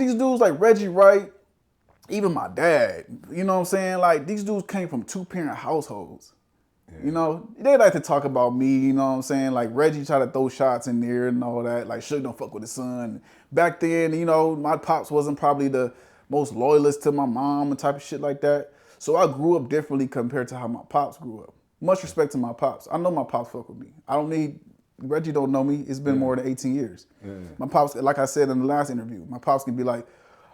of these dudes like Reggie Wright, even my dad, you know what I'm saying? Like these dudes came from 2-parent households. Yeah. You know, they like to talk about me, you know what I'm saying? Like Reggie tried to throw shots in there and all that. Like Suge don't fuck with his son. Back then, you know, my pops wasn't probably the most loyalist to my mom and type of shit like that. So I grew up differently compared to how my pops grew up. Much respect to my pops. I know my pops fuck with me. I don't need, Reggie don't know me. It's been more than 18 years. Yeah. My pops, like I said in the last interview, my pops can be like,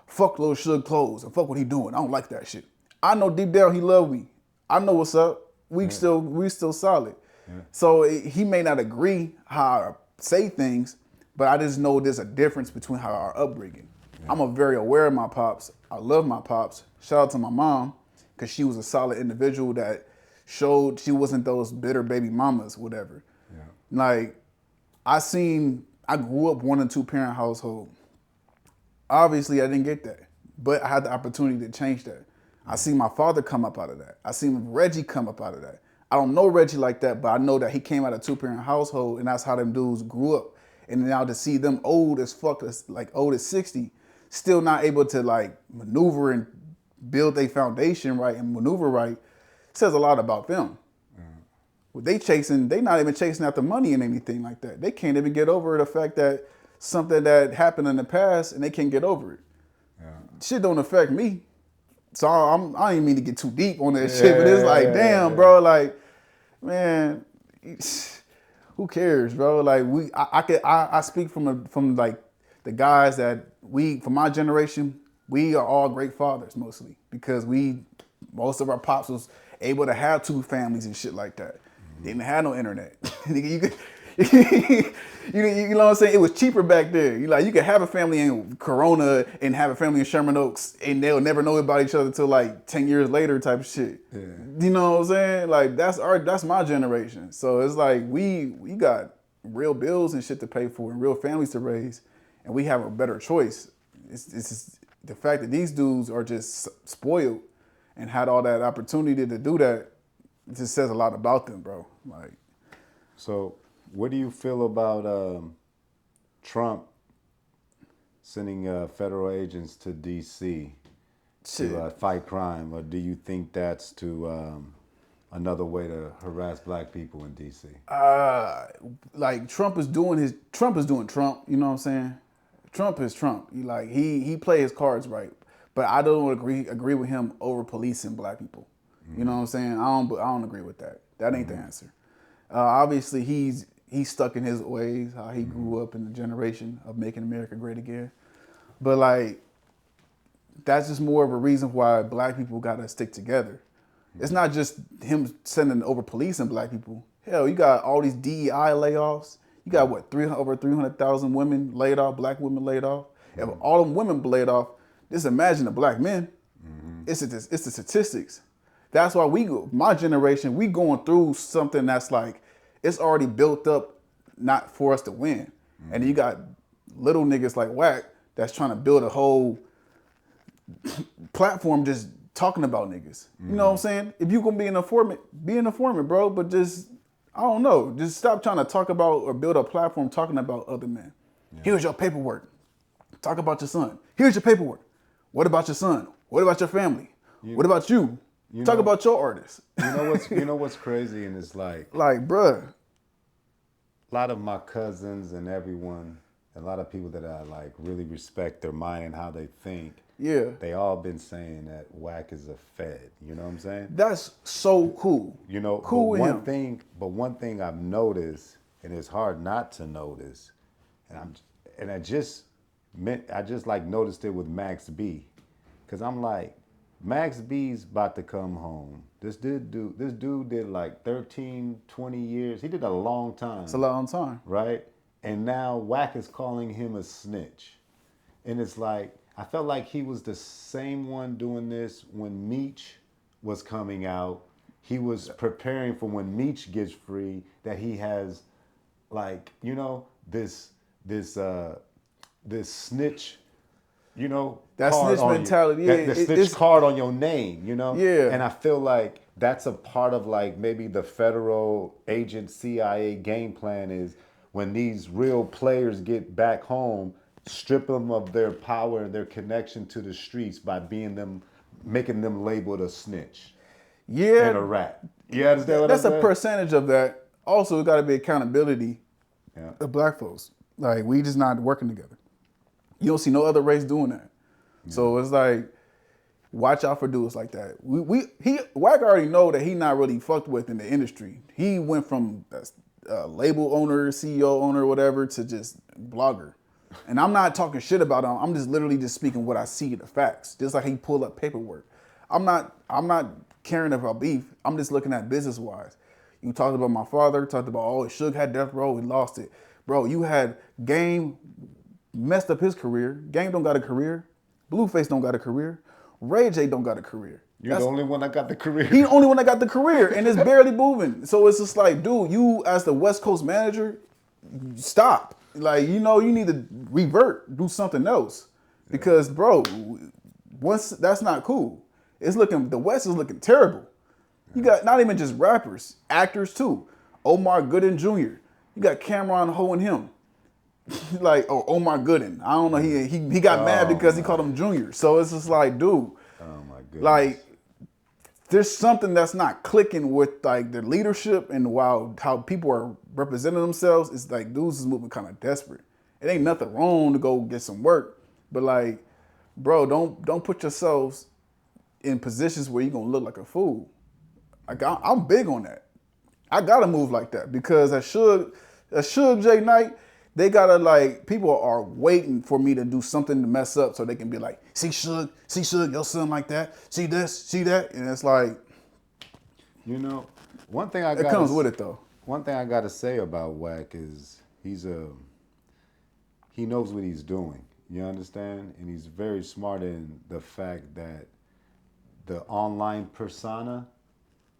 fuck little Suge clothes and fuck what he doing. I don't like that shit. I know deep down he love me. I know what's up. We still solid. Yeah. So he may not agree how I say things, but I just know there's a difference between how our upbringing. Yeah. I'm very aware of my pops. I love my pops. Shout out to my mom, because she was a solid individual that showed she wasn't those bitter baby mamas, whatever. Yeah. Like, I grew up 1- and 2-parent household. Obviously, I didn't get that, but I had the opportunity to change that. I see my father come up out of that. I seen Reggie come up out of that. I don't know Reggie like that, but I know that he came out of a 2-parent household, and that's how them dudes grew up. And now to see them old as fuck, like old as 60, still not able to like maneuver and build their foundation right and maneuver right, says a lot about them. What they not even chasing after money and anything like that. They can't even get over the fact that something that happened in the past and they can't get over it. Yeah. Shit don't affect me. So I didn't mean to get too deep on that shit, but it's like, damn, bro, like, man, who cares, bro? Like I speak from like the guys that from my generation, we are all great fathers mostly because most of our pops was able to have 2 families and shit like that. They didn't have no internet. You know what I'm saying? It was cheaper back then. You could have a family in Corona and have a family in Sherman Oaks, and they'll never know about each other till like 10 years later, type of shit. Yeah. You know what I'm saying? Like that's my generation. So it's like we got real bills and shit to pay for and real families to raise, and we have a better choice. It's just the fact that these dudes are just spoiled and had all that opportunity to do that. It just says a lot about them, bro. Like, so. What do you feel about Trump sending federal agents to D.C. to fight crime, or do you think that's to another way to harass black people in D.C.? Like Trump is doing Trump. You know what I'm saying? Trump is Trump. He plays his cards right, but I don't agree with him over policing black people. Mm-hmm. You know what I'm saying? I don't agree with that. That ain't the answer. Obviously, he's stuck in his ways, how he grew up in the generation of making America great again. But like, that's just more of a reason why black people gotta stick together. It's not just him sending over policing black people. Hell, you got all these DEI layoffs. You got over 300,000 women laid off, black women laid off. If all them women laid off, just imagine the black men. It's the statistics. That's why my generation, we going through something that's like, it's already built up not for us to win. And then you got little niggas like Wack that's trying to build a whole platform just talking about niggas. You know what I'm saying? If you gonna be an informant, bro. But just, I don't know, just stop trying to talk about or build a platform talking about other men. Yeah. Here's your paperwork. Talk about your son. Here's your paperwork. What about your son? What about your family? What about you? Talk about your artists. You know what's crazy, and it's like, bruh, a lot of my cousins and everyone, a lot of people that I like really respect their mind and how they think. Yeah, they all been saying that Wack is a Fed. You know what I'm saying? That's so cool. Cool with him. But one thing I've noticed, and it's hard not to notice, and I just like noticed it with Max B, because I'm like, Max B's about to come home. This dude did like 13, 20 years. He did a long time. It's a long time. Right? And now Wack is calling him a snitch. And it's like, I felt like he was the same one doing this when Meech was coming out. He was preparing for when Meech gets free, that he has like, this snitch, that snitch mentality. The snitch card on your name, Yeah. And I feel like that's a part of like maybe the federal agent CIA game plan is when these real players get back home, strip them of their power and their connection to the streets by making them labeled a snitch Yeah, and a rat. You understand what I'm that's a saying? percentage of that. Also, it got to be accountability Yeah. of black folks. Like, we just not working together. You don't see no other race doing that. So it's like, watch out for dudes like that. Wack already know that he not really fucked with in the industry. He went from label owner, CEO owner, whatever, to just blogger. And I'm not talking shit about him. I'm just literally just speaking what I see, the facts. Just like he pulled up paperwork. I'm not caring about beef. I'm just looking at business wise. You talked about my father, talked about, oh, Suge had death row, he lost it. Bro, you had Game messed up his career. Game don't got a career. Blueface don't got a career. Ray J don't got a career. You're the only one that got the career. He the only one that got the career, and it's barely moving. So it's just like, dude, you as the West Coast manager, stop. Like, you need to revert, do something else. Because, bro, once that's not cool. The West is looking terrible. You got not even just rappers, actors too. Omar Gooden Jr. You got Cameron Ho and him. Like, oh, Omar Gooden. I don't know. He got mad because he called him Junior. So it's just like, dude. Oh my goodness. Like, there's something that's not clicking with like their leadership and how people are representing themselves. It's like dudes is moving kind of desperate. It ain't nothing wrong to go get some work, but like, bro, don't put yourselves in positions where you're gonna look like a fool. Like, I'm big on that. I gotta move like that because at Suge J Knight, they gotta like, people are waiting for me to do something to mess up so they can be like, see Suge, your son like that, see this, see that, and it's like, one thing it comes with it though. One thing I gotta say about Wack is he knows what he's doing. You understand? And he's very smart in the fact that the online persona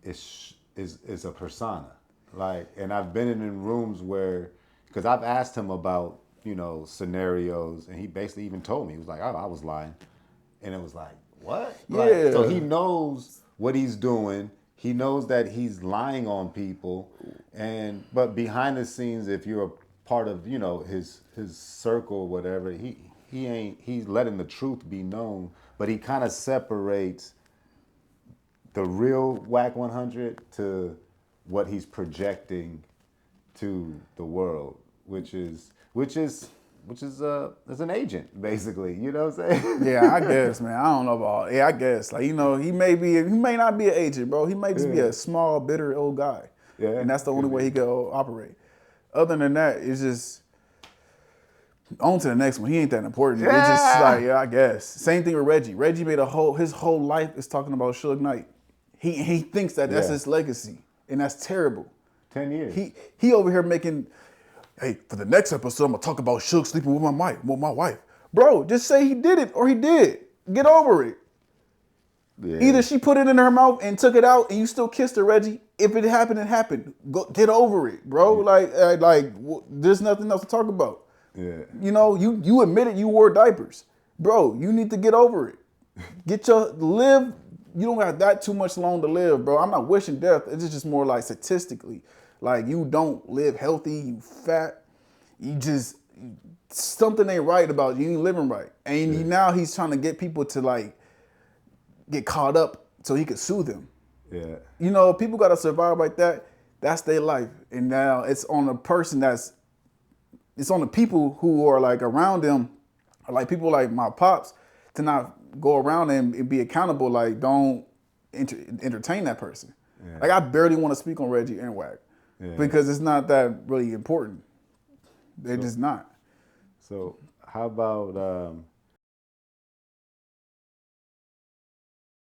is a persona. Like, and I've been in rooms where, because I've asked him about, scenarios, and he basically even told me, he was like, oh, I was lying. And it was like, what? Yeah. So he knows what he's doing. He knows that he's lying on people. But behind the scenes, if you're a part of, his circle or whatever, he's letting the truth be known, but he kind of separates the real Wack 100 to what he's projecting to the world, which is as an agent, basically. You know what I'm saying? Yeah, I guess, man. I don't know about. Yeah, I guess. Like, he may not be an agent, bro. He may just be a small, bitter old guy. Yeah. And that's the only way he can operate. Other than that, it's just on to the next one. He ain't that important. Yeah. It's just like, yeah, I guess. Same thing with Reggie. Reggie made his whole life is talking about Suge Knight. He thinks that's his legacy, and that's terrible. 10 years. He over here making, hey, for the next episode, I'm gonna talk about Suge sleeping with my wife. Bro, just say he did it or he did. Get over it. Yeah. Either she put it in her mouth and took it out, and you still kissed her, Reggie. If it happened, it happened. Go get over it, bro. Yeah. Like there's nothing else to talk about. Yeah. You admitted you wore diapers, bro. You need to get over it. Live. You don't got that too much long to live, bro. I'm not wishing death. It's just more like statistically. Like, you don't live healthy, you fat. Something ain't right about you. You ain't living right. And now he's trying to get people to like get caught up so he could sue them. Yeah. People got to survive like that. That's their life. And now it's on the person it's on the people who are like around them, like people like my pops, to not go around and be accountable. Like, don't entertain that person. Yeah. Like, I barely want to speak on Reggie and Wack because it's not that really important. They're just not. So how about